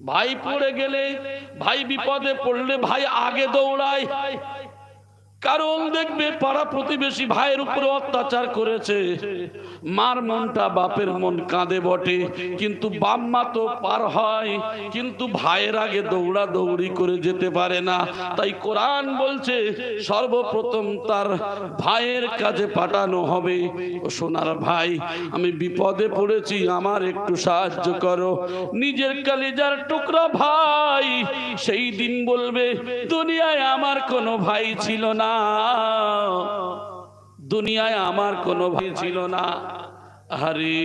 ভাই পড়ে গেলে, ভাই বিপদে পড়লে ভাই আগে দৌড়ায়। কারণ দেখবে পাড়া প্রতিবেশী ভাইয়ের উপরে অত্যাচার করেছে, মার মনটা বাপের মন কাঁদে বটে, কিন্তু বাপ মা তো পার হয়, কিন্তু ভাইয়ের আগে দৌড়া দৌড়ি করে যেতে পারে না। তাই কোরআন বলছে সর্বপ্রথম তার ভাইয়ের কাছে পাঠানো হবে। ও সোনার ভাই, আমি বিপদে পড়েছি, আমার একটু সাহায্য করো। নিজের কলিজার টুকরা ভাই সেই দিন বলবে দুনিয়ায় আমার কোনো ভাই ছিল না, দুনিয়ায় আমার কোনো ভাই ছিল না। আরে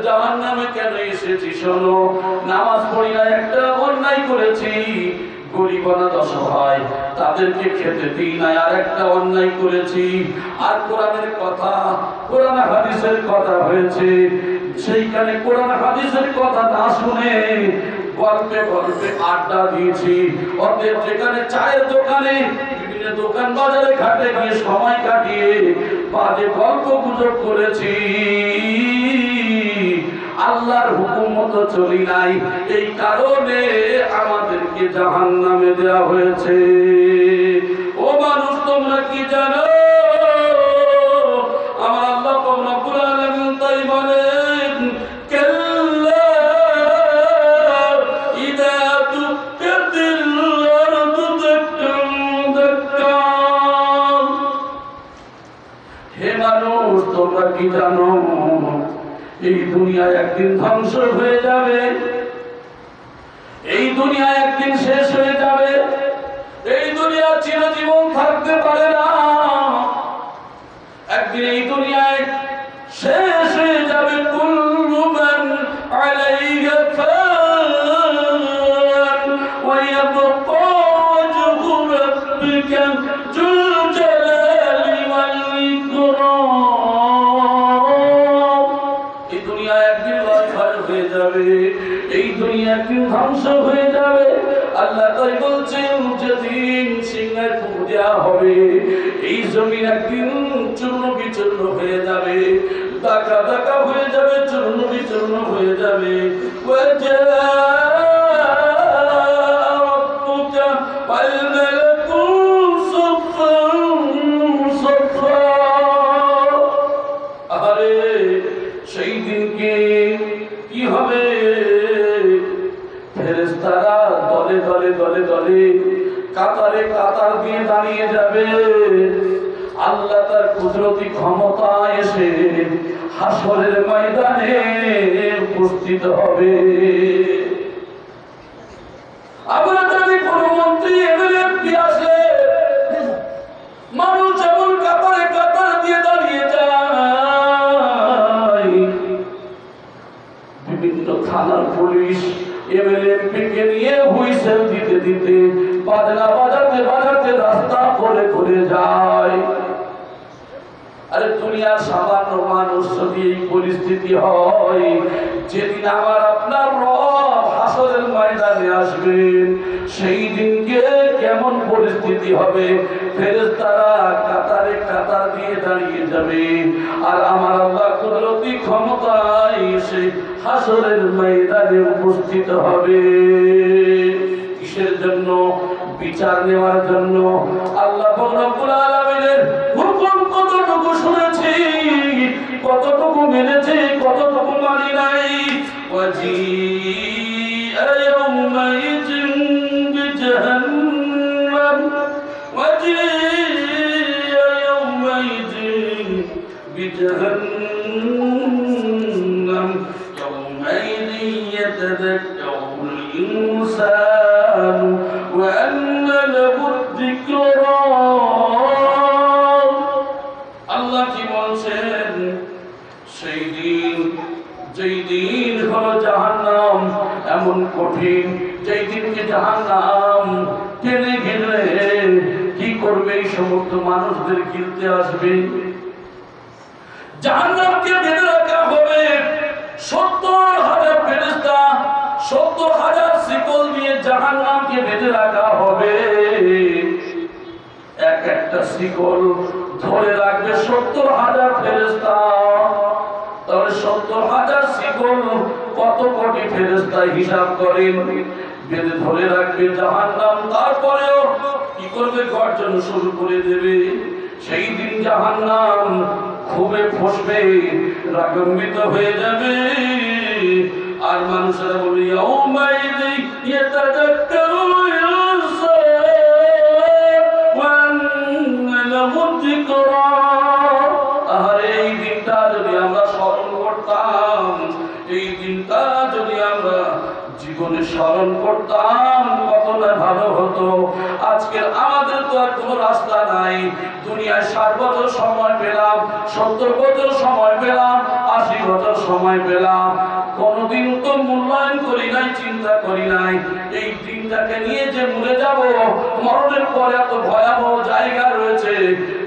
জাহান্নামে কেন এসেছি শোনো, নামাজ পড়ি না, একটা অন্যায় করেছি, গরিব অনাথ অসহায় তাদেরকে খেতে দিই না, আর একটা অন্যায় করেছি। আর কোরআনের কথা, কোরআন হাদিসের কথা হয়েছে, সেইখানে কোরআন হাদিসের কথা না শুনে গল্পে গল্পে আড্ডা দিয়েছি। অতএব যেখানে চায়ের দোকানে, বিভিন্ন দোকান বাজারে ঘাটে গিয়ে সময় কাটিয়ে বাজে গল্প গুজব করেছি, আল্লাহর হুকুম মতো চলি নাই, এই কারণে আমাদেরকে জাহান্নামে দেওয়া হয়েছে। ও মানুষ, তোমরা কি জানো? আমার আল্লাহ রব্বুল আলামিন তাই বলেন, কাল্লা ইযা দুক্কাতিল আরদু দাক্কান দাক্কা। হে মানুষ, তোমরা কি জানো এই দুনিয়া একদিন ধ্বংস হয়ে যাবে, এই দুনিয়া একদিন শেষ হয়ে যাবে, এই দুনিয়া চিরজীবন থাকতে পারে না, একদিন এই দুনিয়ায় শেষ হয়ে যাবে। কুল্লু মান আলাইহা ফান ওয়া ইয়াবকা ওয়াজহু রাব্বিকা যুল জালালি ওয়াল ইকরাম। এই দুনিয়া একদিন লয় হয়ে যাবে, এই দুনিয়া একদিন ধ্বংস হয়ে যাবে। আল্লাহ তাই বলছেন, যেদিন সিংহের ফুঁক দেওয়া হবে, এই জমিন একদিন চূর্ণ বিচূর্ণ হয়ে যাবে, দাকা দাকা হয়ে যাবে, চূর্ণ বিচূর্ণ হয়ে যাবে। রাব্বুকা ওয়াল মালাকু সাফফান সাফফা। আরে সেই দিনকে কি হবে? ফেরেশতারা দলে দলে দলে দলে কাতারে কাতার দিয়ে দাঁড়িয়ে যাবে। আল্লাহ তার কুদরতি ক্ষমতা এসে হাসরের ময়দানে উপস্থিত হবে। আমরা জানি কোন মন্ত্রী এমএলএ আসলে মানুষ যেমন কাতারে কাতার দিয়ে দাঁড়িয়ে যায়, বিভিন্ন থানার পুলিশ এমএলএ-এমপিকে নিয়ে হুইসেল দিতে দিতে, বাজনা বাজাতে বাজাতে রাস্তা করে করে যায়। আরে দুনিয়ার সামান্য মানুষ যদি এই পরিস্থিতি হয়, যেদিন আমার আপনার রব হাসরের ময়দানে আসবেন, সেই দিনকে কেমন পরিস্থিতি হবে? ফেরেশতারা কাতারে কাতার দিয়ে দাঁড়িয়ে যাবে, আর আমার আল্লাহ কুদরতি ক্ষমতায় এসে হাসরের ময়দানে উপস্থিত হবে। কিসের জন্য? বিচার নেওয়ার জন্য। আল্লাহ রব্বুল আলামিনের হুকুম কতটুকু শুনেছি, কতটুকু মেনেছি, কতটুকু মানি নাই। ওয়াজিআ ইয়াওমাইযিন বিজাহান্নাম ওয়াজিআ ইয়াওমাইযিন বিজাহান্নাম ইয়াওমাইযিন ইয়াতাযাক্কারুল ইনসানু ওয়া আন্না লাহুদ যিকরা। আল্লাহ কি বলছেন? সেই দিন, যেই দিন হলো জাহান্নাম এমন কঠিন, যেই দিনকে জাহান্নাম টেনে ঘিরলে কি করবে? এই সমস্ত মানুষদের গিলতে আসবে। জাহান্নামকে বেঁধে রাখা হবে 70,000 ফেরেশতা, 70,000 শিকল দিয়ে জাহান্নামকে বেঁধে রাখা হবে। এক একটা শিকল ধরে রাখবে 70,000 ফেরেশতা। তাহলে 70 70,000 শিকল, কত কোটি ফেরেশতা হিসাব করেন, বেঁধে ধরে রাখবে জাহান্নাম। তারপরেও কি করবে? গর্জন শুরু করে দেবে। সেই দিন জাহান্নাম খুবই ফসবে, রাগান্বিত হয়ে যাবে। আর মানুষেরা বলে ইয়াউমাইযি ইয়াতাযাক্কারুল ইনসান ওয়া আন্না লাহু যিকরা। আরে এই দিনটা যদি আমরা স্মরণ করতাম, এই দিনটা যদি আমরা জীবনে স্মরণ করতাম, কত না ভালো হতো। আজকের আমাদের তো আর কোনো রাস্তা নাই। দুনিয়ায় 60 বছর সময় পেলাম, 70 বছর সময় পেলাম, 80 বছর সময় পেলাম, কোনদিন তো মূল্যায়ন করি নাই, চিন্তা করি নাই এই দিনটাকে নিয়ে যে মরে যাব। মরণের পরে এত ভয়াবহ জায়গা রয়েছে,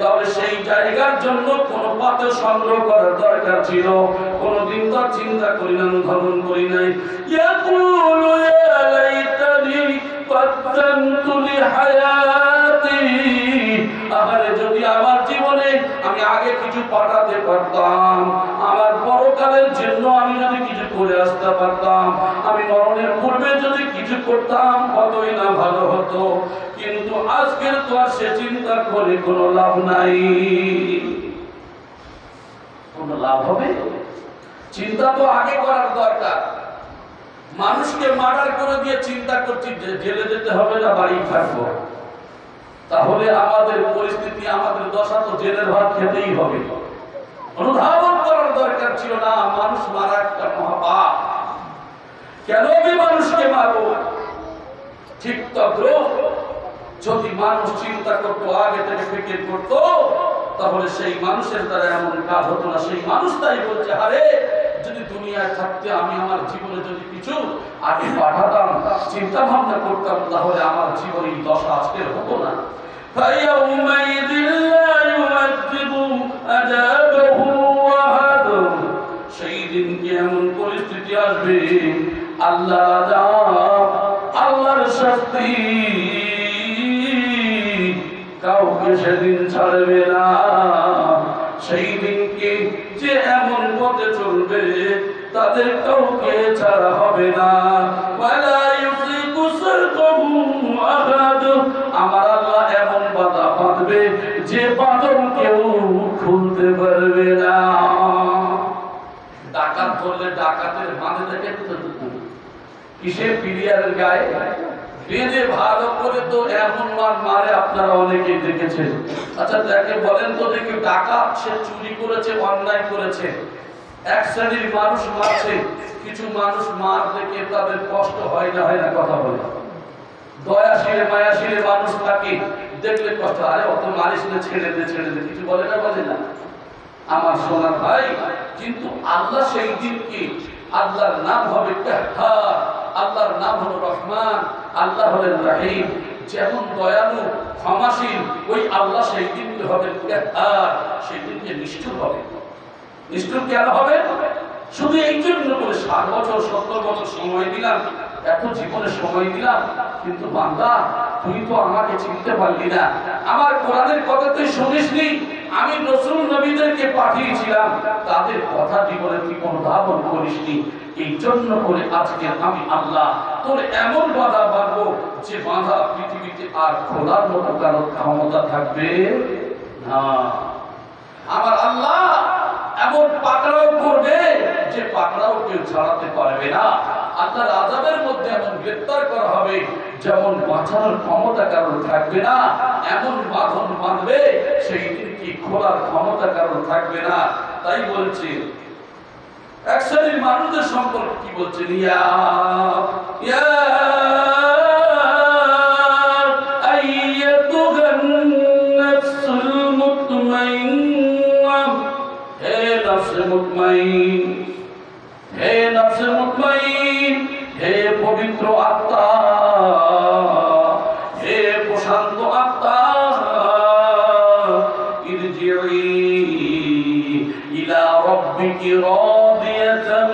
তাহলে সেই জায়গার জন্য কোন পাত্র সংগ্রহ করার দরকার ছিল। কোনদিন তো চিন্তা করি না, অনুধাবন করি নাই। ইয়াকুলু ইয়া লাইতানি কদ্দামতু লিহায়াতি। আরে যদি আমার জীবনে আমি আগে কিছু পাঠাতে পারতাম, আমার পরকালের জন্য আমি যদি কিছু করে আসতে পারতাম, আমি মরণের পূর্বে যদি কিছু করতাম, কতই না ভালো হতো। কিন্তু আজকের তো আর সে চিন্তা করে কোনো লাভ নাই। কোনো লাভ হবে? চিন্তা তো আগে করার দরকার। মানুষকে মার্ডার করে দিয়ে চিন্তা করছি জেলে যেতে হবে না বাড়ি থাকবো, তাহলে আমাদের পরিস্থিতি, আমাদের দশা তো জেলের ভাত খেতেই হবে। অনুধাবন করার দরকার ছিল না মানুষ মারা একটা মহাপাপ, কেন আমি মানুষকে মারবো? ঠিক তদ্রূপ যদি মানুষ চিন্তা করতো, আগে থেকে ফিকির করতো, তাহলে সেই মানুষের দ্বারা এমন কাজ হতো না। সেই মানুষ তাই বলছে, আরে যদি দুনিয়ায় থাকতে আমি আমার জীবনে যদি কিছু আগে পাঠাতাম, চিন্তা ভাবনা করতাম, তাহলে আমার জীবনে এই দশা আজকের হতো না। সেই দিনকে এমন পরিস্থিতি আসবে, আল্লাহর শাস্তি কাউকে সেদিন ছাড়বে না। সেই দিনকে যে এমন পথে চলবে, তাদের কাউকে ছাড়া হবে না। আমার আল্লাহ এমন বাধা বাঁধবে যে বাঁধন কেউ খুলতে পারবে না। ডাকাত ধরলে ডাকাতের বাঁধে দেখে কিসে পিরিয়ারের গায়ে বেঁধে ভালো করে তো এমন মার মারে, আপনারা অনেকেই দেখেছেন। আচ্ছা দেখে বলেন তো দেখি, ডাকাত সে চুরি করেছে, অন্যায় করেছে, এক শ্রেণীর মানুষ মারছে, কিছু মানুষ মার দেখে তাদের কষ্ট হয় না? হয় না? কথা বলে দয়াশীল মায়াশীল মানুষ থাকে, দেখলে কষ্ট, আরে অত মারিস না, ছেড়ে দে ছেড়ে দে, কিছু বলে না? বলে না আমার সোনার ভাই। কিন্তু আল্লাহ সেই দিন কি, আল্লাহর নাম হবে কাহ্হার, আল্লাহর নাম হলো রহমান, আল্লাহ হলেন রহিম। যেমন দয়ালু ক্ষমাশীল, ওই আল্লাহ সেই দিনকে হবে কাহ্হার, সেই দিনকে নিষ্ঠুর হবে। নিষ্ঠুর কেন হবে? শুধু এই জন্য করে 60 বছর 70 বছর সময় দিলাম, এত জীবনে সময় দিলাম, কিন্তু বান্দা তুই তো আমাকে চিনতে পারলি না, আমার কোরআনের কথা তুই শুনিসনি, আমি রাসূল নবীদেরকে পাঠিয়েছিলাম, তাদের কথা জীবনে তুই অনুধাবন করিসনি। এই জন্য করে আজকে আমি আল্লাহ তোর এমন বাধা বাঁধবো যে বাধা পৃথিবীতে আর খোলার মতো কারো ক্ষমতা থাকবে না। আমার আল্লাহ এমন পাকড়াও করবে যে পাকড়াও কেউ ছাড়াতে পারবে না। আল্লাহর আযাবের মধ্যে এমন গ্রেফতার করা হবে যেমন বাঁচানোর ক্ষমতা কারোর থাকবে না, এমন বাঁধন বাঁধবে সেই দিন কি খোলার ক্ষমতা কারোর থাকবে না। তাই বলছি এক শ্রেণীর মানুষদের সম্পর্কে কি বলছেন, ইয়া ইয়া আইয়াতুহান নাফসুল মুতমাইন্না, হে নফসে মুতমাইন, হে নফসে মুতমাইন, হে পবিত্র আত্মা, হে প্রশান্ত আত্মা, ইরজিই ইলা রাব্বিকি রাদিয়াতান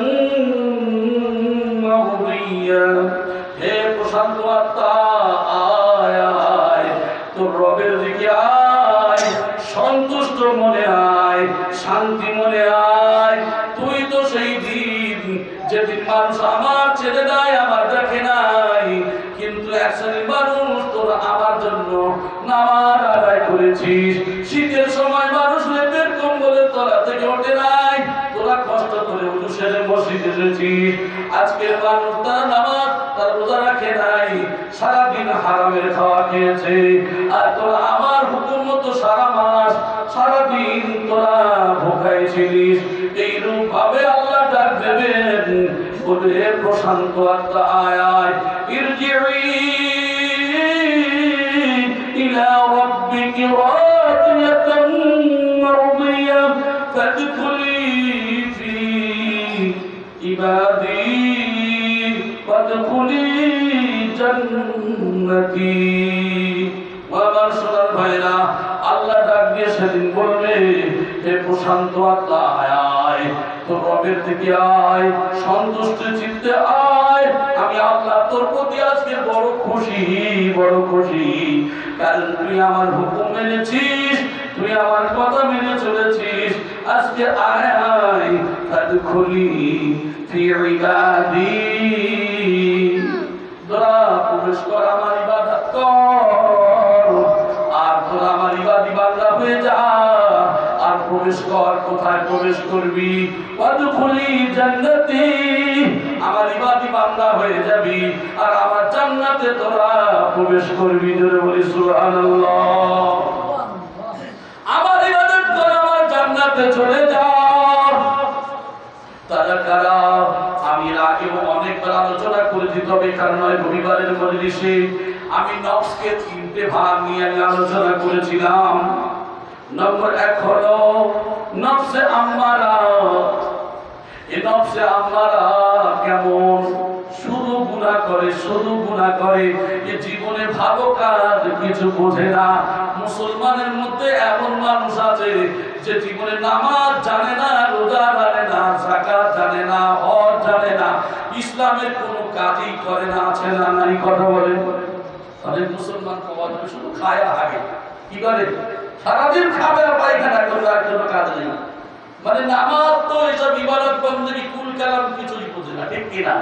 মারদিয়া, হে প্রশান্ত আত্মা, আয় আয় তোর রবের দিকে আয়, সন্তুষ্ট মনে আয়, শান্তি মনে আয়। তুই তো সেই সেদিন মানুষ আমার ছেলে নাই, আমার দেখে নাই, কিন্তু এক শ্রেণীর মানুষ তোরা আমার জন্য নামাজ আদায় করেছিস। শীতের সময় মানুষ লেপের কম্বলের তলা থেকে ওঠে নাই, তোরা কষ্ট করে উজু সেরে মসজিদে এসেছিস। আজকের মানুষ তারা নামাজ তার রোজা রাখে নাই, সারাদিন হারামের খাওয়া খেয়েছে, আর তোরা আমার হুকুম মতো সারা মাস সারাদিন তোরা ভোগাই ছিলিস। এইরূপ ভাবে আল্লাহ ডাক দেবেন, বলে প্রশান্ত আত্মা আয় আয় ইরজিই ইলা রাব্বিকি রাদিয়াতান মারদিয়া ফাদখুলি ফি ইবাদি ফাদখুলি জান্নাতি। আমার সোনার ভাইরা, আল্লাহ ডাক দিয়ে সেদিন বলবে, হে প্রশান্ত আত্মা আয়, তোর রবের দিকে আয়, সন্তুষ্ট চিত্তে আয়। আমি আল্লাহ তোর প্রতি আজকে বড় খুশি, বড় খুশি, কারণ তুই আমার হুকুম মেনেছিস, তুই আমার কথা মেনে চলেছিস। আজকে আয় আয় ফাদখুলি ফি ইবাদি, তোরা প্রবেশ কর আমার ইবাদত কর, আর তোরা আমার ইবাদি বান্দা হয়ে যা। আর প্রবেশ কর, কোথায় প্রবেশ করবি? ওয়াদখুলি জান্নাতি, আমার ইবাদি বান্দা হয়ে যাবি, আর আমার জান্নাতে তোরা প্রবেশ করবি। জোরে বলি সুবহানাল্লাহ। আমার ইবাদত কর, আমার জান্নাতে চলে যা। তারা কারা? আমি আগেও অনেকবার আলোচনা করেছি, তবে কারণ রবিবারের মজলিসে আমি নফসকে 3টে ভাগ নিয়ে আমি আলোচনা করেছিলাম। নম্বর 1 হলো নফসে আম্মারা। এই নফসে আম্মারা কেমন? শুধু গুনাহ করে, শুধু গুনাহ করে, এ জীবনে ভালো কাজ কিছু বোঝে না। মুসলমানের মধ্যে এমন মানুষ আছে যে জীবনে নামাজ জানে না, রোজা জানে না, যাকাত জানে না, হজ জানে না, ইসলামের কোনো কাজই করে না। আছে না নাই? কথা বলেন। অনেক মুসলমান পাওয়া যাবে শুধু খায় আর হাগে। কি করে? সারাদিন খাবে আর পায়খানা করবে, আর কোনো কাজ নেই। মানে নামাজ তো এসব ইবাদত বন্দেগী কুল কালাম কিছুই বোঝে না, ঠিক কিনা?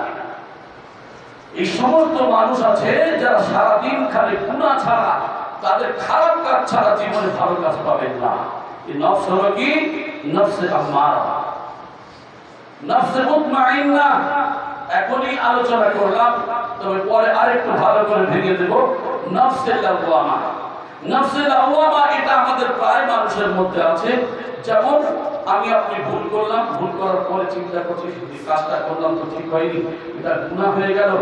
এই সমস্ত মানুষ আছে যারা সারাদিন খালি গুনাহ ছাড়া, তাদের খারাপ কাজ ছাড়া জীবনে ভালো কাজ পাবেন না। এই নফস হলো কি? নফসে আম্মারা, নফসে মুতমাইন্না। এখনই আলোচনা করলাম, তবে পরে আরেকটু ভালো করে ভেঙে দেব। নফসে লাওয়ামা, নফসে লাওয়ামা এটা আমাদের প্রায় মানুষের মধ্যে আছে। যেমন আমি আপনি ভুল করলাম, ভুল করার পরে চিন্তা করছি যদি কাজটা করলাম তো ঠিক হয়নি, এটা গুনাহ হয়ে গেল,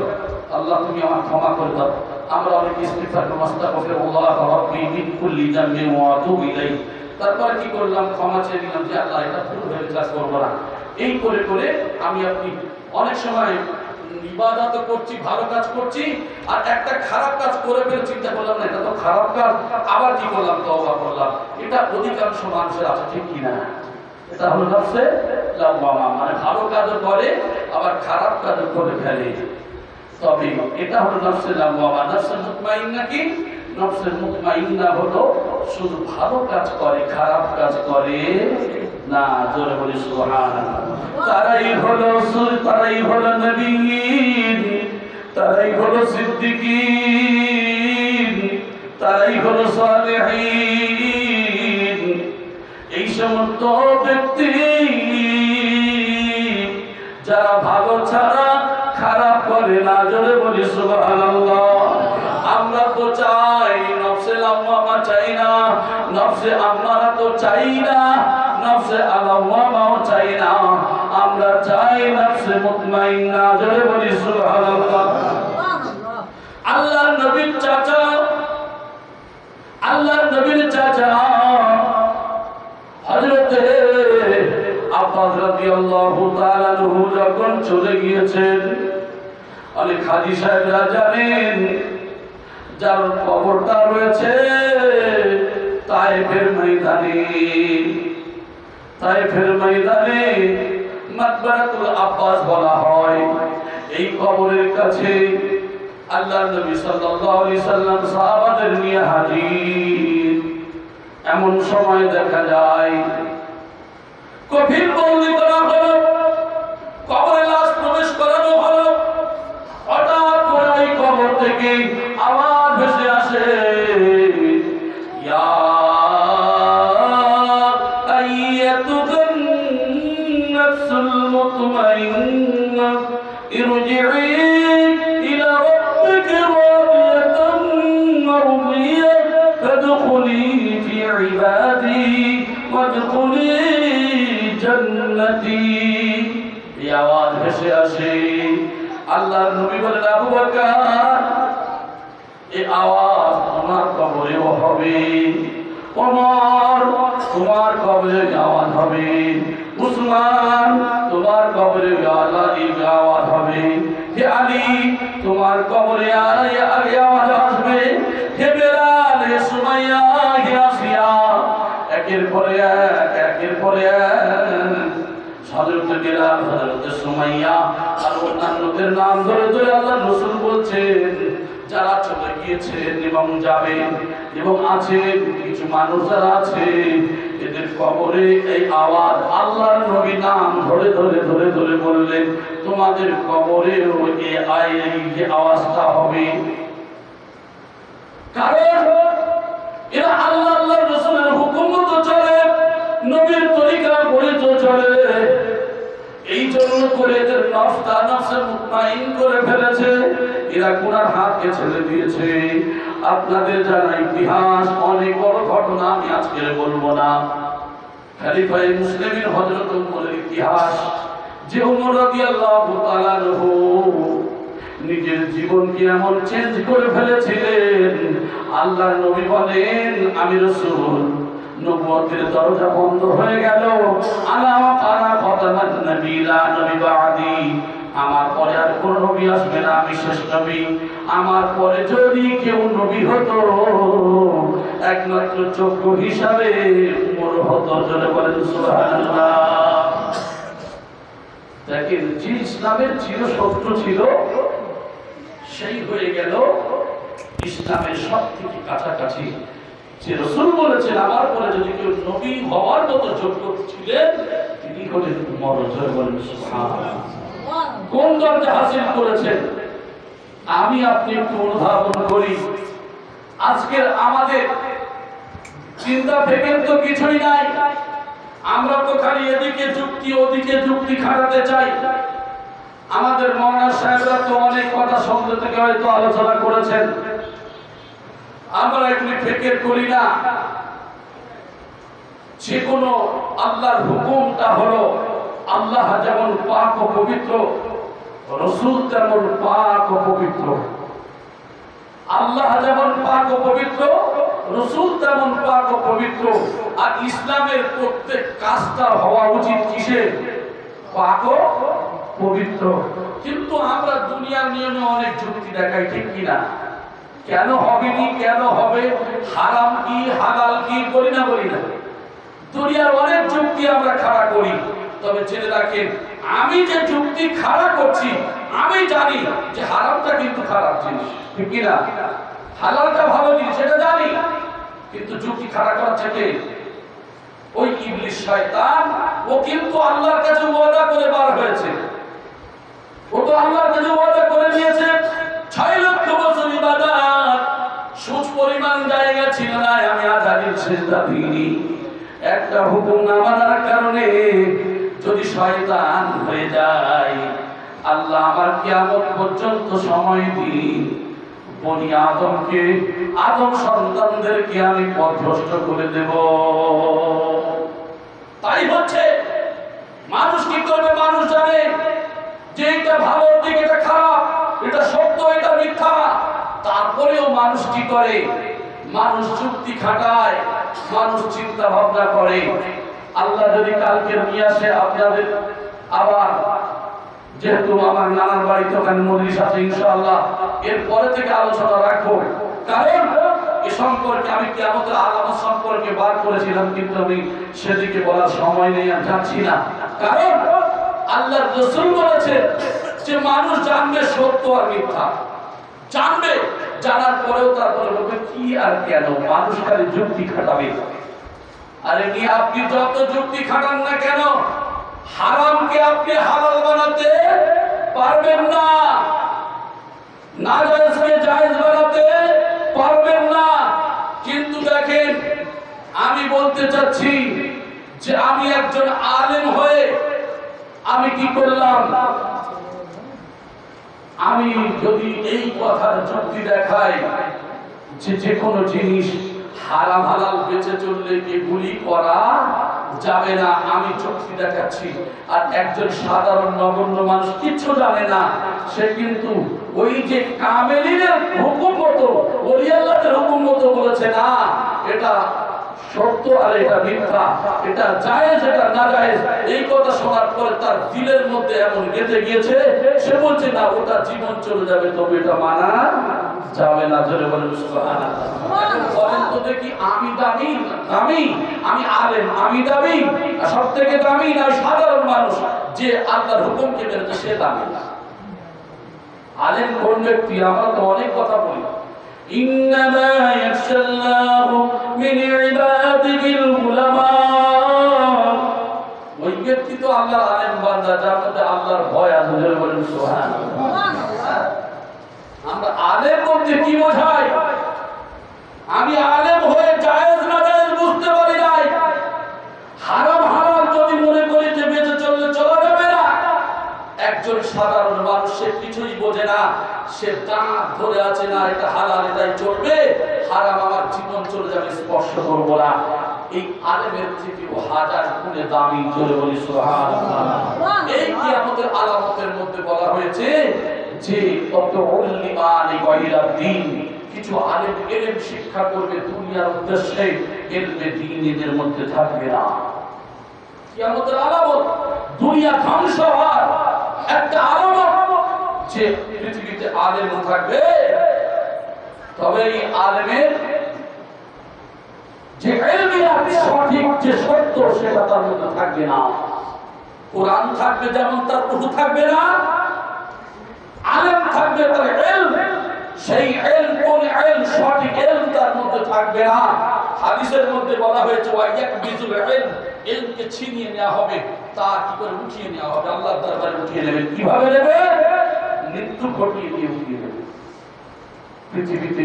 আল্লাহ তুমি আমার ক্ষমা করে দাও। আমরা অনেক ইস্তিগফার আস্তাগফিরুল্লাহ রাব্বি মিন কুল্লি যামবিন ওয়া আতুবু ইলাইহি, তারপর কি করলাম? ক্ষমা চেয়ে নিলাম যে আল্লাহ এটা ভুল হয়ে কাজ করব না। এই করে করে আমি আপনি অনেক সময় ইবাদত করছি, ভালো কাজ করছি, আর একটা খারাপ কাজ করে ফেলে চিন্তা করলাম না এটা তো খারাপ কাজ, আবার কি করলাম? তওবা করলাম। এটা অধিকাংশ মানুষের আছে, ঠিক কিনা? এটা হলো নফসে লাওয়ামা, মানে ভালো কাজও করে আবার খারাপ কাজও করে ফেলে। তবে এটা হলো নফসে লাওয়ামা। নফসে মুতমাইন্না কি? নফসে মুতমাইন্না হলো শুধু ভালো কাজ করে, খারাপ কাজ করে না। জোরে বলি সুবহানাল্লাহ। তারাই হলো নবীন, তারাই হলো সিদ্দিকীন, তারাই হলো সালেহীন। এই সমস্ত ব্যক্তি যারা ভালো ছাড়া খারাপ করে না। জোরে বলি সুবহানাল্লাহ। আমরা তো চাই নফসে লাওয়ামা, চাই না নফসে আম্মারা, তো চাই না নফসে লাওয়ামাও চাই না, আমরা চাই নফসে মুতমাইন্না। জোরে বলি সুবহানাল্লাহ। আল্লাহর নবীর চাচা, আল্লাহর নবীর চাচা হযরত আব্বাস রাদিয়াল্লাহু তাআলা আনহু যখন চলে গিয়েছেন, অনেক হাজী সাহেবরা জানেন যার কবরটা রয়েছে তায়েফের ময়দানে, তায়েফের ময়দানে মাকবারাতুল আব্বাস বলা হয়। এই কবরের কাছে আল্লাহর নবী সাল্লাল্লাহু আলাইহি সাল্লাম সাহাবাদের নিয়ে হাজির। এমন সময় দেখা যায় কফিন বন্দি করা হলো, কবরে লাশ প্রবেশ ارجعي إلى ربك راضية مرضية فادخلي في عبادي وادخلي جنتي এই আওয়াজ ভেসে আসে আল্লাহর নবী বলেন আবু বকর এই আওয়াজ তোমার কবরেও হবে ওমর তোমার কবরে আওয়াজ হবে উসমান তোমার কবরে আওয়াজ হবে হে আলী তোমার কবরে আওয়াজ আসবে হে বেলাল হে সুমাইয়া হে আসিয়া একের পরে এক হযরত বেলাল হযরত সুমাইয়া আর অন্যান্যদের নাম ধরে ধরে আল্লাহর রাসূল বলছেন যারা চলে গিয়েছেন এবং যাবেন এবং আছে কিছু মানুষ যারা আছে এদের কবরে এই আওয়াজ আল্লাহর নবী নাম ধরে ধরে ধরে ধরে বললেন তোমাদের কবরে এই আওয়াজটা হবে কারণ এরা আল্লাহর রাসূলের হুকুম মতো চলে নবীর তরিকা বলে তো চলে এই জন্য করে এদের নফসে মুতমাইন করে ফেলেছে এরা গুনার হাতকে ছেড়ে দিয়েছে আপনাদের জানা ইতিহাস অনেক বড় ঘটনা আমি আজকে বলবো না খলিফায়ে মুসলিমিন হযরত ওমরের ইতিহাস যে ওমর রাদিয়াল্লাহু তাআলা আনহু নিজের জীবনকে এমন চেঞ্জ করে ফেলেছিলেন আল্লাহর নবী বলেন আমি রাসূল নবুয়তের দরজা বন্ধ হয়ে গেল আনা খতামান নবিয়্যিনা নবী বাদি আমার পরে আর কোন নবী আসবে না আমি শেষ নবী আমার পরে যদি কেউ নবী হতো একমাত্র যোগ্য হিসাবে উমর হতো জোরে বলেন সুবহানাল্লাহ দেখেন যে ইসলামের চিরশত্রু ছিল সেই হয়ে গেল ইসলামের সবথেকে কাছাকাছি যে রাসূল বলেছেন আমার পরে যদি কেউ নবী হওয়ার মতো যোগ্য ছিলেন তিনি হলেন উমর জোরে বলেন সুবহানাল্লাহ কোন দরজা হাসিল করেছেন আমি আপনি একটু অনুধাবন করি আজকের আমাদের চিন্তা থেকে তো কিছুই নাই আমরা তো খালি এদিকে যুক্তি ওদিকে যুক্তি খাটাতে চাই আমাদের মাওলানা সাহেবরা তো অনেক কথা শব্দ থেকে হয়তো আলোচনা করেছেন আমরা এগুলি ফিকির করি না যে কোনো আল্লাহর হুকুমটা হলো আল্লাহ যেমন পাক ও পবিত্র রাসূল তেমন পাক ও পবিত্র আল্লাহ যেমন পাক ও পবিত্র রাসূল তেমন পাক ও পবিত্র আর ইসলামের প্রত্যেক কাজটা হওয়া উচিত কিসে পাক ও পবিত্র কিন্তু আমরা দুনিয়ার নিয়মে অনেক যুক্তি দেখাই ঠিক কি না কেন হবে নি কেন হবে হারাম কি হালাল কি বলি না দুনিয়ার অনেক যুক্তি আমরা খাড়া করি তবে জেনে রাখেন আমি যে যুক্তি খাড়া করছি আমি জানি যে হারামটা কিন্তু খারাপ জিনিস ঠিক কি না হালালটা ভালো জিনিস সেটা জানি কিন্তু যুক্তি খাড়া করছে কে ওই ইবলিস শয়তান ও কিন্তু আল্লাহর কাছে ওয়াদা করে বার হয়েছে ও তো আল্লাহর কাছে ওয়াদা করে নিয়েছে 6 লক্ষ বছর ইবাদত সুচ পরিমাণ জায়গা ছিল না আমি আযাদের সিজদা দিইনি একটা হুকুম না মানার কারণে যদি শয়তান হয়ে যায় আল্লাহ আমার কিয়ামত পর্যন্ত সময় দিন বনি আদমকে আদম সন্তানদেরকে আমি পথভ্রষ্ট করে দেব তাই হচ্ছে মানুষ কি করবে মানুষ জানে যে এটা ভালো দিক এটা খারাপ এটা সত্য এটা মিথ্যা তারপরেও মানুষ কি করে মানুষ যুক্তি খাটায় মানুষ চিন্তা ভাবনা করে আল্লাহ যদি কালকে নিয়ে আসে আপনাদের আবার যেহেতু আমার নানার বাড়িতে ওখানে মজলিস আছে ইনশাআল্লাহ এর পরে থেকে আলোচনা রাখবো কারণ এ সম্পর্কে আমি কিয়ামতের আলামত সম্পর্কে বার করেছিলাম কিন্তু আমি সেদিকে বলার সময় নেই আর যাচ্ছি না কারণ আল্লাহর রাসূল বলেছেন যে মানুষ জানবে সত্য আর মিথ্যা জানবে জানার পরেও তারপরে বলবে কি আর কেন মানুষ খালি যুক্তি খাটাবে আরে নি আপনি যত যুক্তি খাটান না কেন হারামকে আপনি হালাল বানাতে পারবেন না নাজায়েজকে জায়েজ বানাতে পারবেন না কিন্তু দেখেন আমি বলতে চাচ্ছি যে আমি একজন আলেম হয়ে আমি কি করলাম আমি যদি এই কথার যুক্তি দেখাই যে যে কোনো জিনিস হারাম হালাল বেঁচে চললে এগুলি করা যাবে না, আমি যুক্তি দেখাচ্ছি। আর একজন সাধারণ নগণ্য মানুষ কিচ্ছু জানে না, সে কিন্তু ওই যে কামেলিনের হুকুম মতো ওলি আল্লাহর হুকুম মতো বলেছে না এটা সত্য আর এটা মিথ্যা, এটা জায়েজ এটা নাজায়েজ, এই কথা শোনার পরে তার দিলের মধ্যে এমন গেঁথে গিয়েছে, সে বলছে না ওটা জীবন চলে যাবে তবে এটা মানা যাবে না। জোরে বলেন সুবহানাল্লাহ। বলেন তো দেখি, আমি দামি দামি, আমি আলেম আমি দামি, সব থেকে দামি না সাধারণ মানুষ যে আল্লাহর হুকুমকে মেনেছে সে দামি না? আলেম কোন ব্যক্তি? আমরা তো অনেক কথা বলি, ইন্নামা ইয়াখশাল্লাহু মিন ইবাদিহিল উলামা। ওই ব্যক্তি তো আল্লাহর আলেম বান্দা যার মধ্যে আল্লাহর ভয় আছে। জোরে বলেন সুবহানাল্লাহ। আমরা আলেম বলতে কি বোঝাই? আমি আলেম হয়ে জায়েজ না জায়েজ বুঝতে পারি নাই, হারাম হালাল যদি মনে করি যে বেঁচে চললে চলা যাবে না। একজন সাধারণ মানুষ সে কিছুই বোঝে না, সে দাঁত ধরে আছে না এটা হালাল এটাই চলবে, হারাম আমার জীবন চলে যাবে স্পর্শ করব না। এই আলেমের থেকে হাজার গুণে দামি। জোরে বলি সুবহানাল্লাহ। এই কিয়ামতের আলামতের মধ্যে বলা হয়েছে যে কিছু আলেম ইলম শিক্ষা করবে দুনিয়ার উদ্দেশ্যে, ইলমে দ্বীন এদের মধ্যে থাকবে না। কিয়ামতের আলামত দুনিয়া ধ্বংস হওয়ার একটা আলামত যে পৃথিবীতে আলেম থাকবে, তবে এই আলেমের যে ইলমিয়াত সঠিক যে সত্য সেটা তার মধ্যে থাকবে না। কোরআন থাকবে যেমন তার রূহ থাকবে না, আলেম থাকবে তার ইলম, সেই ইলম কোন ইলম সঠিক ইলম তার মধ্যে থাকবে না। হাদিসের মধ্যে বলা হয়েছে ওয়াইয়াকবিজুল ইলম, ইলমকে ছিনিয়ে নেওয়া হবে। তা কি করে উঠিয়ে নেওয়া হবে? আল্লাহর দরবারে উঠিয়ে নেবেন। কিভাবে নেবে? মৃত্যু ঘটিয়ে দিয়ে উঠিয়ে নেবে। পৃথিবীতে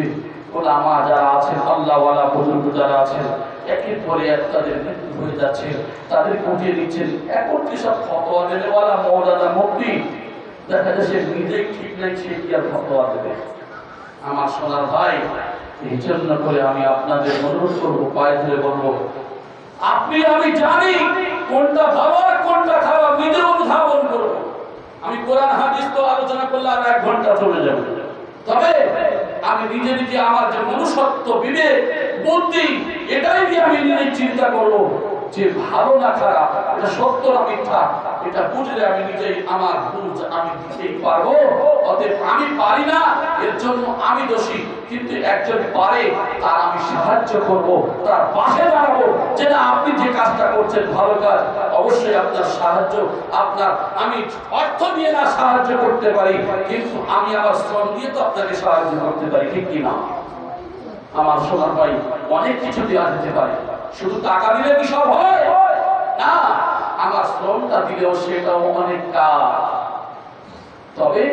ওলামা যারা আছেন, আল্লাহওয়ালা বুজুর্গ যারা আছেন, একের পরে এক তাদের মৃত্যু হয়ে যাচ্ছে, তাদের উঠিয়ে দিচ্ছেন। একটি সব ফতোয়া দেওয়ালা মওলানা মুফতি, দেখা যায় সে নিজেই ঠিক নাই, সে কি আর ফতোয়া দেবে? আমার সোনার ভাই, এই জন্য করে আমি আপনাদের অনুরোধ করবো, পায়ে ধরে বলবো, আপনি আমি জানি কোনটা ভালো আর কোনটা খারাপ, নিজের অনুধাবন করবো। আমি কোরআন হাদিস তো আলোচনা করলে আর 1 ঘন্টা চলে যাবে, তবে আমি নিজে নিজে আমার যে মনুষ্যত্ব বিবেক বুদ্ধি এটাই দিয়ে আমি নিজে চিন্তা করবো যে ভালো না খারাপ, এটা সত্য না মিথ্যা, এটা বুঝলে আমি নিজেই আমার বুঝ আমি দিতেই পারবো। অতএব আমি পারি না এর জন্য আমি দোষী, কিন্তু একজন পারে তার আমি সাহায্য করব, তার পাশে দাঁড়াবো যে না আপনি যে কাজটা করছেন ভালো কাজ, অবশ্যই আপনার সাহায্য, আপনার আমি অর্থ দিয়ে না সাহায্য করতে পারি, কিন্তু আমি আমার শ্রম দিয়ে তো আপনাকে সাহায্য করতে পারি, ঠিক কিনা? আমার সোনার ভাই, অনেক কিছু দেওয়া যেতে পারে, শুধু টাকা দিলে কি সব হয় না? আমার শ্রমটা দিলেও সেটাও অনেক কাজ। তবে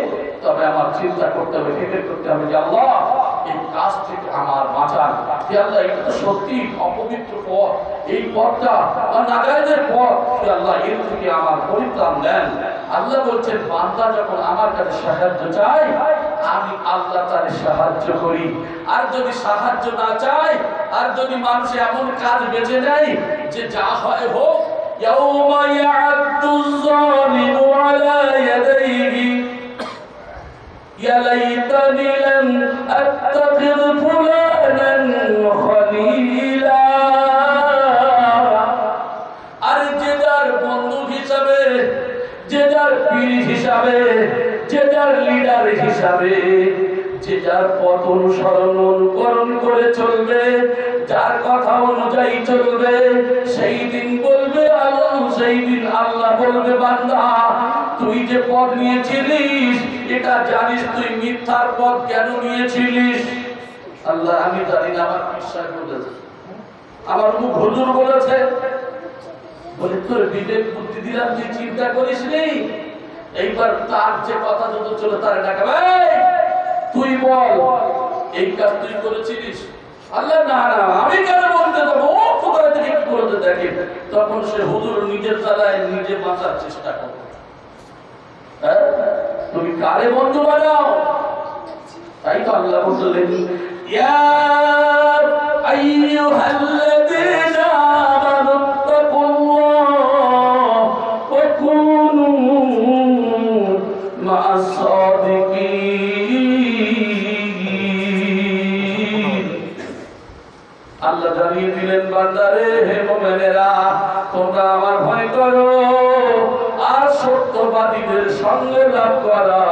তবে আমার চিন্তা করতে হবে, ফিকির করতে হবে যে আল্লাহ এই কাজ থেকে আমার বাঁচান। আল্লাহ এটা তো সত্যি অপবিত্র পথ, এই পথটা নাজায়েজের পথ, আল্লাহ এর থেকে আমার পরিত্রাণ দেন। আল্লাহ বলছেন বান্দা যখন আমার কাছে সাহায্য চায় আমি আল্লাহ তার সাহায্য করি। আর যদি সাহায্য না চায়, আর যদি মানুষ এমন কাজ বেছে নেয় যে যা হয় হোক, ইয়াউমা ইয়া'আদ্দুজ যালিমু আলা ইয়াদাইহি ইয়া লাইতানি লাম আত্তাখিয ফুলানান খলিলা। আর যে যার বন্ধু হিসাবে, যে যার পীর হিসাবে, যে যার লিডার হিসাবে, যে যার পথ অনুসরণ অনুকরণ করে চলবে, যার কথা অনুযায়ী চলবে, সেই দিন বলবে আল্লাহ, সেই দিন আল্লাহ বলবে বান্দা তুই যে পথ নিয়েছিলিস এটা জানিস তুই মিথ্যার পথ কেন নিয়েছিলিস? আল্লাহ আমি জানি না, আমার বিশ্বাস বলেছে, আমার মুখ হুজুর বলেছে, বলে তোর বিবেক বুদ্ধি দিলাম তুই চিন্তা করিস নি। এইবার তার যে কথা যত চলে তার ডাকা, তুই বল এই কাজ তুই করেছিলিস? আল্লাহ না না আমি কেন বলতে যাবো, ও কোথায় থেকে কি করতে দেখে, তখন সে হুজুর নিজের জ্বালায় নিজে বাঁচার চেষ্টা করে। তুমি কারে বন্ধু বানাও? তাই তো আল্লাহ বললেন ইয়া আইয়ুহাল্লাযীনা আমানু তাকুল্লাহ ওয়া কুনু মা'আস সাদিকিন। আল্লাহ জানিয়ে দিলেন বান্দারে, হে মুমিনেরা, তোমরা আমার ভয় করো আর সত্যবাদীদের সঙ্গে লাভ করা।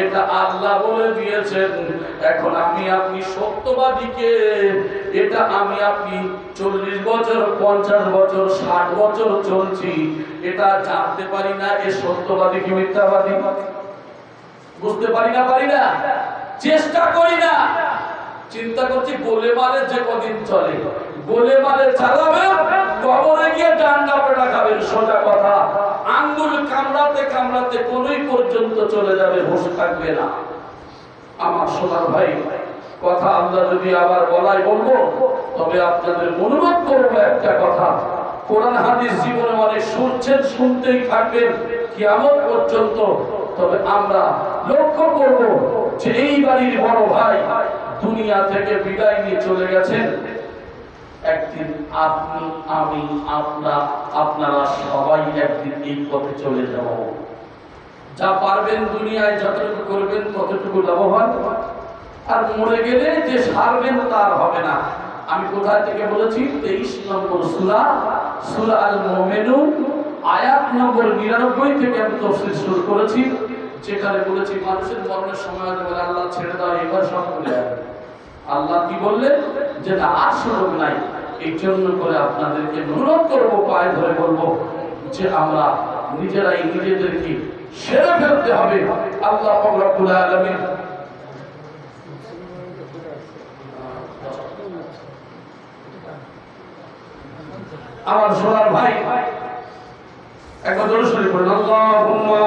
এটা আল্লাহ বলে দিয়েছেন। এখন আমি আপনি সত্যবাদীকে, এটা আমি আপনি 40 বছর 50 বছর 60 বছর চলছি, এটা জানতে পারি না এ সত্যবাদী কি মিথ্যাবাদী? বুঝতে পারি না, চেষ্টা করি না। চিন্তা করছি গোলেমালে যে কদিন চলে, গোলেমালে চালাবে, কবরে গিয়ে ডান্ডা পেটা খাবেন। সোজা কথা, আঙ্গুল কামড়াতে কামড়াতে কোনই পর্যন্ত চলে যাবে, হুঁশ থাকবে না। আমার সোনার ভাই, কথা আল্লাহ যদি আবার বলাই বলবো, তবে আপনাদের অনুরোধ করবো একটা কথা, কোরআন হাদিস জীবনে অনেক শুনছেন, শুনতেই থাকবেন কিয়ামত পর্যন্ত। তবে আমরা লক্ষ্য করব যে এই বাড়ির বড় ভাই দুনিয়া থেকে বিদায় নিয়ে চলে গেছেন। একদিন আপনি, আমি, আপনারা সবাই একদিন এই পথে চলে যাব। যা পারবেন দুনিয়ায় যতটুকু করবেন ততটুকু লাভবান, আর মরে গেলে যে সারবেন তার হবে না। আমি কোথা থেকে বলেছি? 23 নম্বর সূরা আল মুমিনুন আয়াত নম্বর 99 থেকে আমি তাফসীর শুরু করেছি, যেখানে বলেছি মানুষের মরণের সময় বলে আল্লাহ ছেড়ে দাও, এবার সব ভুলে যাবে। আল্লাহ কি বললেন? যে না, আর সুযোগ নাই। এই জন্য করে আপনাদেরকে অনুরোধ করবো, পায়ে ধরে বলবো যে আমরা নিজেরাই নিজেদেরকে সেরে ফেলতে হবে। আল্লাহ রব্বুল আলামিন আমার সোনার ভাই একবার জোরে সরে পড়ুন, আল্লাহুম্মা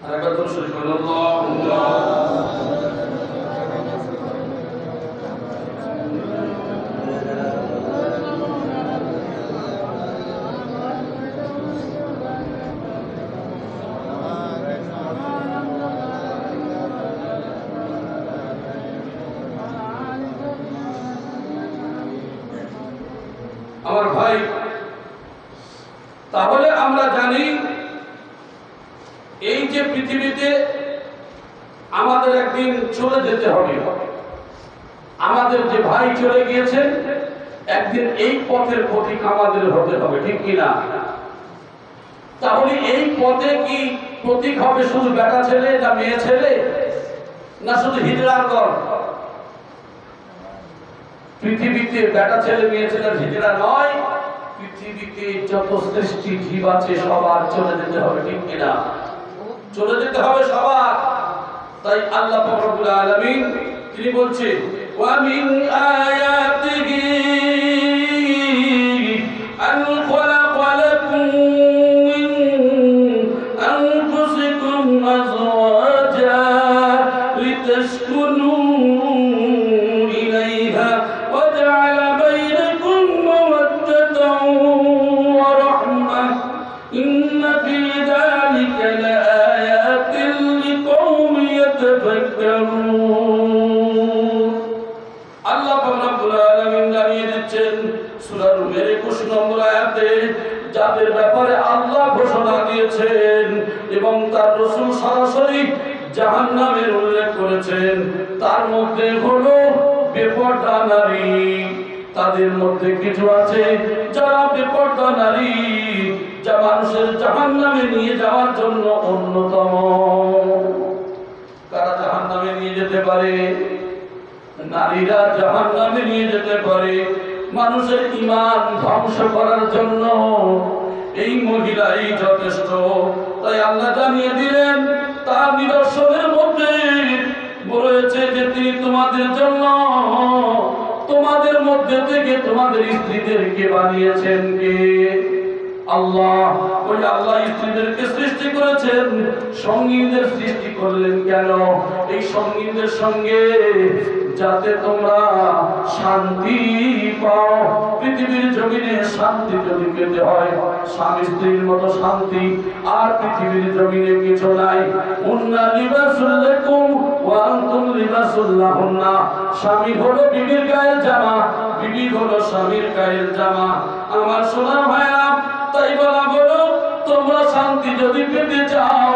আরেকবার জোরে সরে পড়ুন, আল্লাহুম্মা আমার ভাই। তাহলে আমরা জানি এই যে পৃথিবীতে আমাদের একদিন চলে যেতে হবে। আমাদের যে ভাই চলে গিয়েছেন, একদিন এই পথের পথিক আমাদের হতে হবে, ঠিক কিনা? তাহলে এই পথে কি প্রতীক হবে শুধু বেটা ছেলে না মেয়ে ছেলে, না শুধু হিজড়ার দল? পৃথিবীতে বেটা ছেলে মেয়ে ছেলে হিজড়া নয়, পৃথিবীতে যত সৃষ্টি জীব আছে সবার চলে যেতে হবে, ঠিক কিনা? চলে যেতে হবে সবার। তাই আল্লাহ রব্বুল আলামিন তিনি বলছেন ওয়া মিন আয়াতিহি আন খালাকা লাকুম মিন আনফুসিকুম আযওয়াজা লিতাসকুনু ইলাইহা ওয়া জা'আলা বাইনাকুম মাওয়াদ্দাতান ওয়া রাহমাহ ইন্না ফি যালিকা লাআয়াতিন লিকাওমিন ইয়াতাফাক্কারুন। আল্লাহ রাব্বুল আলামিন জানিয়ে দিচ্ছেন সূরা নূরের 21 নম্বর আয়াতে, যাদের ব্যাপারে আল্লাহ ঘোষণা দিয়েছেন এবং তার রাসূল সরাসরি জাহান্নামের উল্লেখ করেছেন, তার মধ্যে হলো বেপরদা নারী। তাদের মধ্যে কিছু আছে যারা বেপরদা নারী, যা মানুষের জাহান্নামে নিয়ে যাওয়ার জন্য অন্যতম। কারা জাহান্নামে নিয়ে যেতে পারে? নারীরা জাহান্নামে নিয়ে যেতে পারে মানুষের ঈমান ধ্বংস করার জন্য। এই মহিলাই যথেষ্ট। তাই আল্লাহ জানিয়ে দিলেন তার নিদর্শনের মধ্যে বলেছে যে তিনি তোমাদের জন্য তোমাদের মধ্যে থেকে তোমাদের স্ত্রীদেরকে বানিয়েছেন কে? আল্লাহ ওই আল্লাহ স্ত্রীদেরকে সৃষ্টি করেছেন, সঙ্গীদের সৃষ্টি করলেন কেন? এই সঙ্গীদের সঙ্গে যাতে তোমরা শান্তি পাও। পৃথিবীর জমিনে শান্তি যদি পেতে হয়, স্বামী স্ত্রীর মতো শান্তি আর পৃথিবীর জমিনে কিছু নাই। উন্না লিবাসুল লাকুম ওয়া আনতুম লিবাসুল লাহুন্না। স্বামী হলো বিবির গায়ের জামা, বিবি হলো স্বামীর গায়ের জামা। আমার সোনা ভাইরা, তাই বলা হলো তোমরা শান্তি যদি পেতে চাও,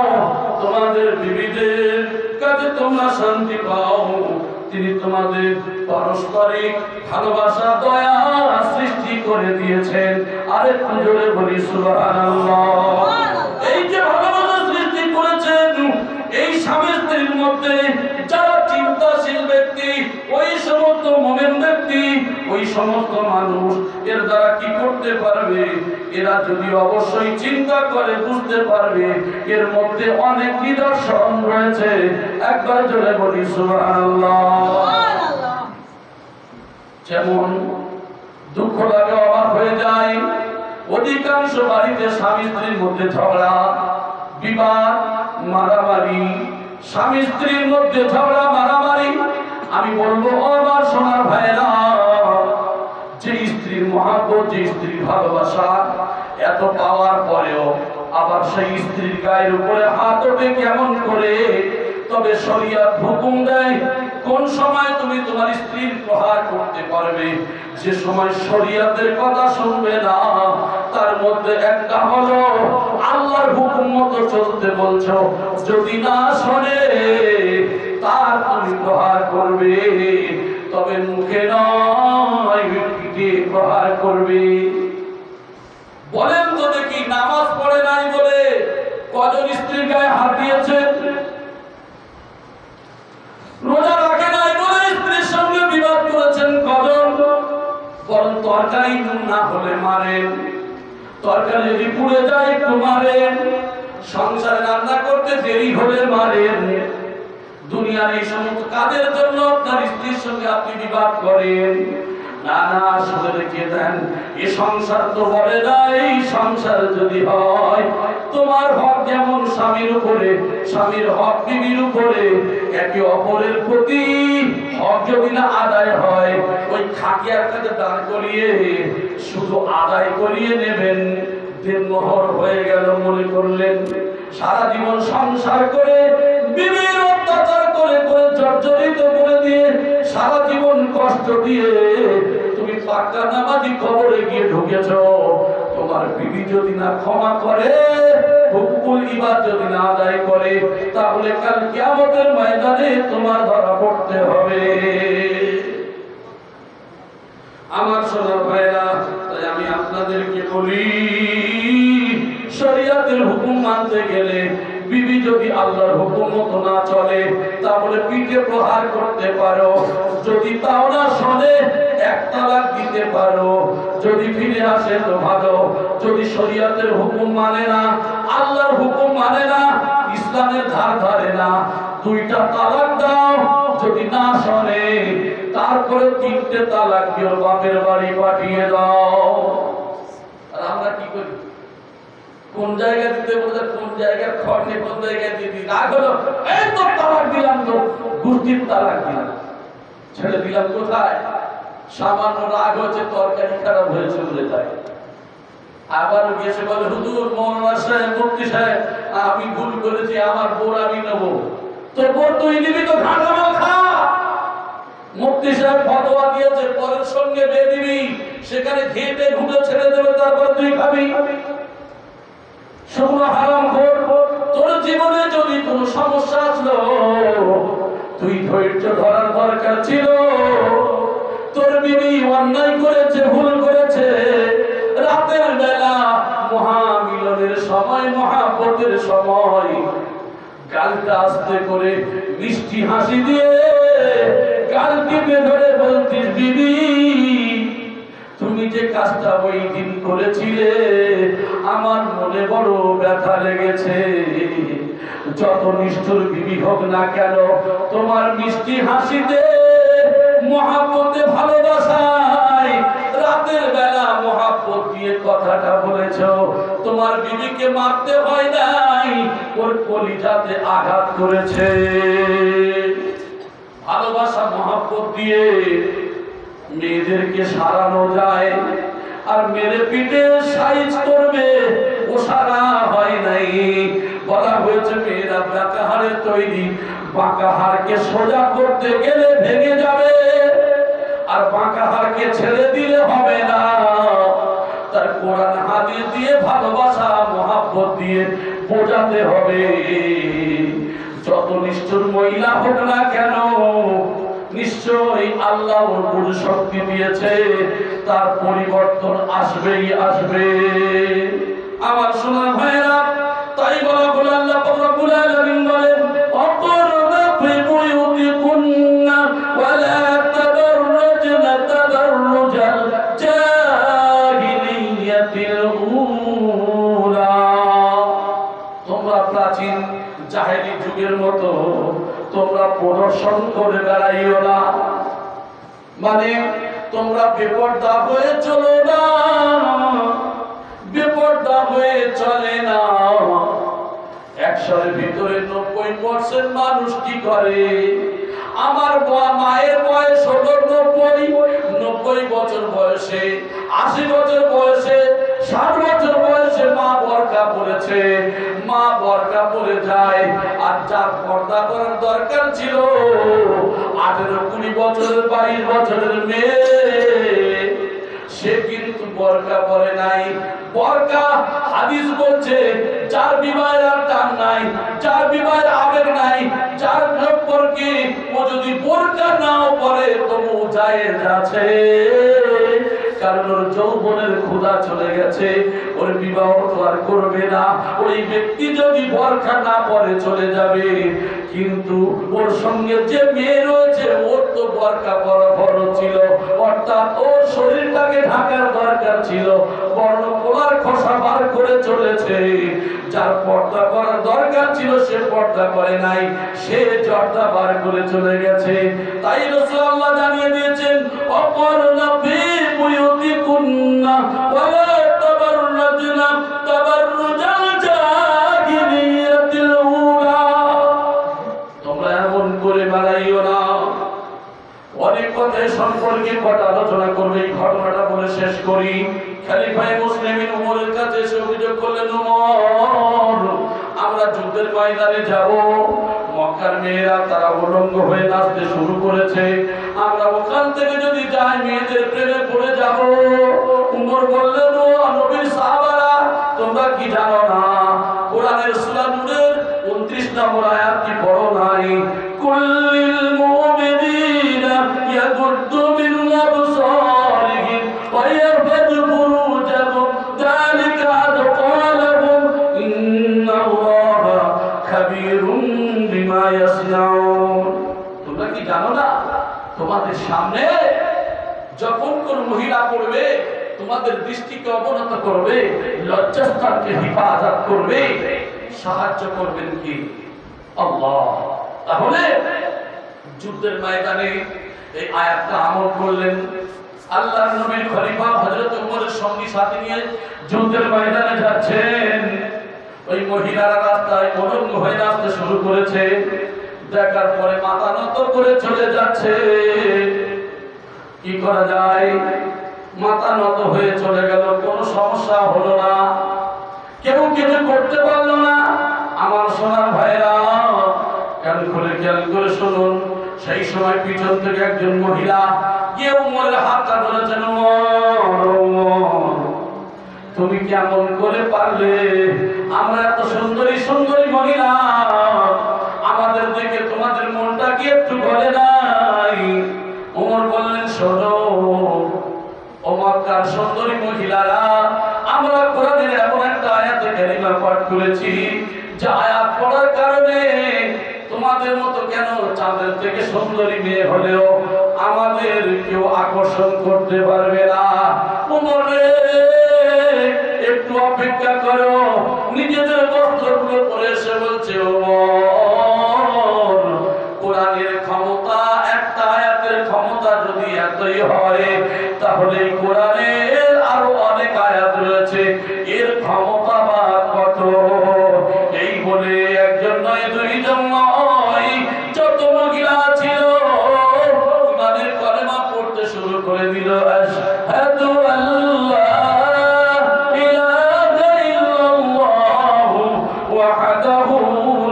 তোমাদের বিবিদের কাছে তোমরা শান্তি পাও, তিনি তোমাদের পারস্পরিক ভালোবাসা দয়া সৃষ্টি করে দিয়েছেন। আরেকটু জোরে বলি সুবহানাল্লাহ। এই যে ভালোবাসা সৃষ্টি করেছেন, এই স্বামী স্ত্রীর মধ্যে যারা চিন্তাশীল ব্যক্তি, ওই সমস্ত মুমিন ব্যক্তি, ওই সমস্ত মানুষ এর দ্বারা কি করতে পারবে? এরা যদি অবশ্যই চিন্তা করে বুঝতে পারবে এর মধ্যে অনেক নিদর্শন রয়েছে। একবার জোরে বলি সুবহানাল্লাহ। যেমন দুঃখ লাগে, অবাক হয়ে যায়, অধিকাংশ বাড়িতে স্বামী স্ত্রীর মধ্যে ঝগড়া, বিবাদ, মারামারি, স্বামী স্ত্রীর মধ্যে ঝগড়া মারামারি। আমি বলবো আমার সোনার ভাইরা, যে স্ত্রীর মহব্বত, যে স্ত্রীর ভালোবাসা এত পাওয়ার পরেও আবার সেই স্ত্রীর গায়ের উপরে হাত ওঠে কেমন করে? তবে শরীয়ত হুকুম দেয় কোন সময় তুমি তোমার স্ত্রীর প্রহার করতে পারবে। যে সময় শরীয়তের কথা শুনবে না, তার মধ্যে একটা হলো আল্লাহর হুকুম মতো চলতে বলছো, যদি না শোনে তার তুমি প্রহার করবে, তবে মুখে নয় পিঠে প্রহার করবে। বলেন তো দেখি, নামাজ পড়ে নাই বলে কজন স্ত্রীর গায়ে হাত দিয়েছেন? রোজা রাখে নাই বলে স্ত্রীর সঙ্গে বিবাদ করেছেন কজন? বরং তরকারি নুন না হলে মারেন, তরকারি যদি পুড়ে যায় একটু মারেন, সংসারে রান্না করতে দেরি হলে মারেন। দুনিয়ার এই সমস্ত কাজের জন্য আপনার স্ত্রীর সঙ্গে আপনি বিবাদ করেন। না না, শুনে রেখে দেন, এ সংসার তো বলে না। এই সংসার যদি হয়, তোমার হক যেমন স্বামীর উপরে, স্বামীর হক বিবির উপরে, একে অপরের প্রতি হক যদি না আদায় হয়, ওই খাকিয়ার কাছে দাঁড় করিয়ে শুধু আদায় করিয়ে নেবেন, দেনমোহর হয়ে গেল মনে করলেন। সারা জীবন সংসার করে বিবির অত্যাচার করে করে জর্জরিত করে দিয়ে, সারা জীবন কষ্ট দিয়ে তুমি পাক্কা নামাজি কবরে গিয়ে ঢুকেছ। তোমার বিবি যদি না ক্ষমা করে, হুকুকুল ইবাদ যদি না আদায় করে, তাহলে কাল কিয়ামতের ময়দানে তোমার ধরা পড়তে হবে। আমার সোনার ভাইরা, তাই আমি আপনাদেরকে বলি, শরীয়তের হুকুম মানতে গেলে বিবি যদি আল্লাহর হুকুম মতো না চলে, তাহলে পিঠে প্রহার করতে পারো। যদি তাও না শোনে, এক তালাক দিতে পারো। যদি ফিরে আসে তো ভালো। যদি শরীয়তের হুকুম মানে না, আল্লাহর হুকুম মানে না, ইসলামের ধার ধারে না, দুইটা তালাক দাও। যদি না শোনে, তারপরে তিনটে তালাক দিয়ে বাপের বাড়ি পাঠিয়ে দাও। আর আমরা কি করি? কোন জায়গায় দিতে বলতে, কোন জায়গায় খড়ে, কোন জায়গায় দিদি রাগ হলো, এই তো তালাক দিলাম, তো গুষ্টির তালাক দিলাম, ছেড়ে দিলাম। কোথায়? সামান্য রাগ হচ্ছে, তরকারি খারাপ হয়েছে বলে যায়। আবার গিয়েছে বলে, হুজুর, মৌলানা সাহেব, মুফতি সাহেব, আমি ভুল করেছি, আমার বোর আমি নেবো। তোর বোর তুই নিবি তো ঘাটা খা। মুফতি সাহেব ফতোয়া দিয়েছে, পরের সঙ্গে বিয়ে দিবি, সেখানে ঘেটে ঘুটে ছেড়ে দেবে, তারপরে তুই খাবি। শুকনো হারাম খোর। তোর জীবনে যদি কোনো সমস্যা আসলো, তুই ধৈর্য ধরার দরকার ছিল। তোর বিবি অন্যায় করেছে, ভুল করেছে, রাতের বেলা মহামিলনের সময়, মহাব্বতের সময়, গালটা আস্তে করে মিষ্টি হাসি দিয়ে গাল টিপে ধরে বলতিস, বিবি তুমি যে কাজটা ওই দিন করেছিলে, আমার মনে বড় ব্যথা লেগেছে। যত নিষ্ঠুর বিবি হোক না কেন, তোমার মিষ্টি হাসিতে, মহাব্বতে, ভালোবাসায় রাতের বেলা মহাব্বত দিয়ে কথাটা বলেছো, তোমার বিবিকে মারতে হয় নাই, ওর কলিজাতে আঘাত করেছে। ভালোবাসা মহব্বত দিয়ে মেয়েদেরকে সারানো যায়, আর মেরে পিঠে সাইজ করবে ও সারা হয় নাই। বলা হয়েছে মেয়েরা বাঁকা হাড়ের তৈরি, বাঁকা হাড়কে সোজা করতে গেলে ভেঙে যাবে, আর বাঁকা হাড়কে ছেড়ে দিলে হবে না। তার কোরআন হাদিস দিয়ে ভালোবাসা মহব্বত দিয়ে বোঝাতে হবে। যত নিষ্ঠুর মহিলা হোক না কেন, নিশ্চয়ই আল্লাহ ওর বুঝ শক্তি দিয়েছে, তার পরিবর্তন আসবেই আসবে। আমার সোনার ভাইরা, তাই বলা বলে আল্লাহ রব্বুল আলামিন বলেন, অকরনা ফি বুয়ুতিকুন্না ওয়ালা তাবাররাজনা তাবাররুজাল জাহিলিয়াতিল উলা। তোমরা প্রাচীন জাহেলি যুগের মতো তোমরা প্রদর্শন করে বেড়াইও না, মানে তোমরা বেপরদা হয়ে চলো না, বেপরদা হয়ে চলে না। 100-এর ভিতরে 90% মানুষ কি করে? আমার মায়ের বয়স হলো 90 বছর বয়সে, 80 বছর বয়সে, 60 বছর বয়সে মা বরকা পড়েছে, মা বরকা পড়ে যায়। আর যার পর্দা করার দরকার ছিল 18-20 বছরের 22 বছরের মেয়ে, সে কিন্তু বরকা পরে নাই। বরকা হাদিস বলছে, যার বিবাহের আর টান নাই, যার বিবাহের আবেগ নাই, যার সম্পর্কে ও যদি বোরকা নাও পরে তবু জায়েজ আছে, কারণ ওর যৌবনের ক্ষুধা চলে গেছে, ওর বিবাহ তো আর করবে না। ওই ব্যক্তি যদি বোরকা না পরে চলে যাবে, কিন্তু ওর সঙ্গে যে মেয়ে রয়েছে ওর তো বোরকা পরা ফরজ ছিল, অর্থাৎ ওর শরীরটাকে ঢাকার দরকার ছিল, বর্ণ কোলার খোসা বার করে চলেছে। যার পর্দা করার দরকার ছিল সে পর্দা করে নাই, সে জর্দা বার করে চলে গেছে। তাই রাসূলুল্লাহ জানিয়ে দিয়েছেন, অকরনা ফি বুয়ুতিকুন্না ওয়ালা তাবাররাজনা তাবাররুজাল জাহিলিয়াতিল উলা। তোমরা এমন করে বেড়াইও না। অনেক কথাই সম্পর্কে কথা আলোচনা করবে, এই ঘটনাটা বলে শেষ করি। খলিফায়ে মুসলিমিন উমরের কাছে এসে অভিযোগ করলেন, উমর, আমরা যুদ্ধের ময়দানে যাব, মক্কার মেয়েরা তারা উলঙ্গ হয়ে নাচতে শুরু করেছে, আমরা ওখান থেকে যদি যাই মেয়েদের প্রেমে পড়ে যাব। উমর বললেন, ও নবীর সাহাবারা, তোমরা কি জানো না কোরআনের সূরা নূরের 29 নম্বর আয়াত কি পড়ো নাই? কুল্লিল মুমিনিনা ইয়াগুদ্দু মিন আবসারিহিম ওয়া ইয়াহফাযু ফুরুজাহুম যালিকা আযকা লাহুম ইন্নাল্লাহা খাবীরুম বিমা ইয়াসনাউন। তোমরা কি জানো না তোমাদের সামনে যখন কোন মহিলা পড়বে, তোমাদের দৃষ্টিকে অবনত করবে, লজ্জাস্থানকে হিফাজত করবে, সাহায্য করবেন কি? আল্লাহ। তাহলে যুদ্ধের ময়দানে এই আয়াতটা আমল করলেন। আল্লাহর নবীর খলিফা হযরত ওমরের সঙ্গী সাথী নিয়ে যুদ্ধের ময়দানে যাচ্ছেন। ওই মহিলারা রাস্তায় উলঙ্গ হয়ে নাচতে শুরু করেছে, দেখার পরে মাথা নত করে চলে যাচ্ছে। কি করা যায়? মাথা নত হয়ে চলে গেল, কোনো সমস্যা হলো না, কেউ কিছু করতে পারলো না। আমার সোনার ভাইরা, কান খুলে খেয়াল করে শুনুন, সেই সময় পিছন থেকে একজন মহিলা কেউ উমরের হাতটা ধরেছেন, তুমি কেমন করে পারলে? আমরা এত সুন্দরী সুন্দরী মহিলা, আমাদের দেখে তোমাদের মনটা কি একটু গলে নাই? ওমর বললেন, শোনো ও মক্কার সুন্দরী মহিলারা, আমরা কোরআনের এমন একটা আয়াতে কারিমা পাঠ করেছি, যে আয়াত পড়ার কারণে তোমাদের মতো কেন চাঁদের থেকে সুন্দরী মেয়ে হলেও আমাদের কেউ আকর্ষণ করতে পারবে না। ওমর রে, একটু অপেক্ষা করো। নিজেদের বস্ত্রগুলো পরে এসে বলছে, ওমর, কোরআনের ক্ষমতা, একটা আয়াতের ক্ষমতা যদি এতই হয়, তাহলে কোরআনের আরো অনেক আয়াত এর ক্ষমতা বা কত। এই বলে একজন নয় দুইজন নয়, যত মহিলা ছিল ইমানের কালেমা পড়তে শুরু করে দিল। আশহাদু আল্লা ইলাহা ইল্লাল্লাহু ওয়াহদাহু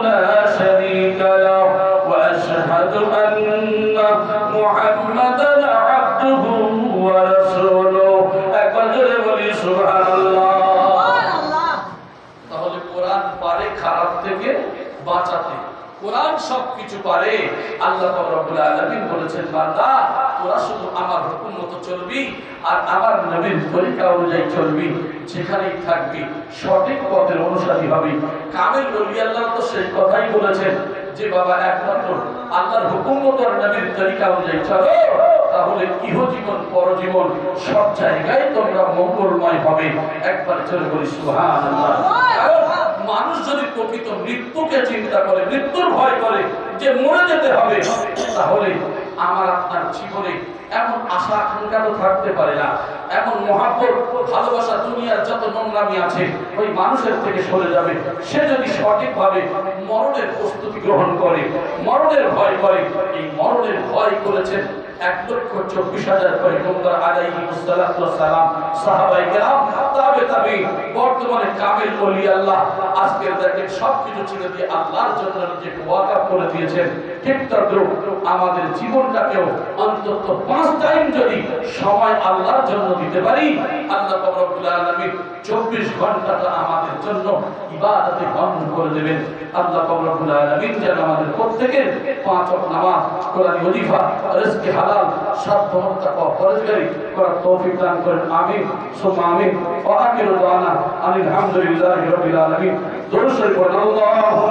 লা শারীকা লাহু ওয়া আশহাদু আন্না মুহাম্মাদান আবদুহু ওয়া রাসূলুহু। একবার জোরে বলি সুবহানাল্লাহ। তাহলে কোরআন পারে খারাপ থেকে বাঁচাতে, কোরআন সবকিছু পারে। আল্লাহ রাব্বুল আলামিন বলেছেন, বান্দা তোরা শুধু আমার হুকুম মতো চলবি আর আমার নবীর তরিকা অনুযায়ী চলবি, যেখানেই থাকবি সঠিক পথের অনুসারী হবি। কামেল ওলি আল্লাহ তো সেই কথাই বলেছেন যে বাবা একমাত্র আল্লাহর হুকুম মতো আর নবীর তরিকা অনুযায়ী চলো, তাহলে ইহজীবন পরজীবন সব জায়গায় তোমরা মঙ্গলময় হবে। একবার চলে বলি সুবহানাল্লাহ। মানুষ যদি প্রকৃত মৃত্যুকে চিন্তা করে, মৃত্যুর ভয় করে যে মরে যেতে হবে, তাহলে আমার আপনার জীবনে এমন আশা আকাঙ্ক্ষা তো থাকতে পারে না, এমন মহাব্বত ভালোবাসা দুনিয়ার যত নোংরামি আছে ওই মানুষের থেকে সরে যাবে। সে যদি সঠিকভাবে মরণের প্রস্তুতি গ্রহণ করে, মরণের ভয় করে, এই মরণের ভয় করেছেন 1,24,000 পয়গম্বর আলাইহিস সালাতু ওয়াস সালাম, সাহাবায়ে কেরাম, তাবেঈন, বর্তমানে কামেল ওলি আল্লাহ। আজকের দেখেন সবকিছু ছেড়ে দিয়ে আল্লাহর জন্য নিজেকে ওয়াকফ করে দিয়েছেন। ঠিক তদ্রুপ আমাদের জীবনটাকেও অন্তত 5 টাইম যদি সময় আল্লাহর জন্য দিতে পারি, আল্লাহ রাব্বুল আলামিন 24 ঘন্টাটা আমাদের জন্য ইবাদতে বন্ধ করে দেবেন। আল্লাহ রাব্বুল আলামিন যেন আমাদের প্রত্যেকের 5 ওয়াক্ত নামাজ, কোরআনী ওয়াজিফা, রিজকে হালাল, সাধ্যমতো তাকওয়া পরহেজগারি করার তৌফিক দান করেন। আমিন সুম্মা আমিন। ওয়া আখিরু দাওয়ানা আলহামদুলিল্লাহি রাব্বিল আলামিন। দুরূদ শরীফ পড়ুন। আল্লাহু